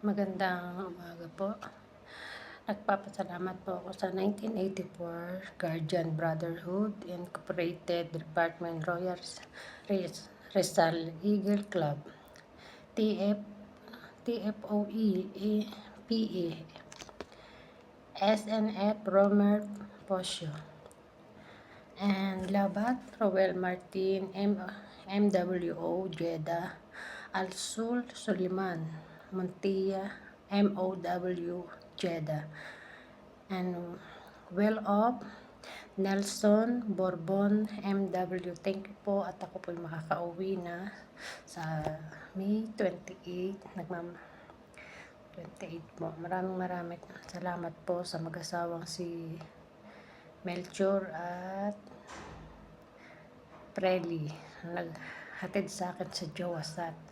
Magandang umaga po. Nagpapasalamat po ako sa 1984 Guardian Brotherhood Incorporated Department Royal Rizal Eagle Club TF TFOE PE SNF Romer Posio and Labat Roel Martin MWO Jeddah Al-Sul Suliman Montilla MOW Jeddah and well of Nelson Bourbon MW. Thank you po at ako po makakauwi na sa May 28 28 po. Maraming salamat po sa mag-asawang si Melchor at Preli naghatid sa akin sa Jawasat.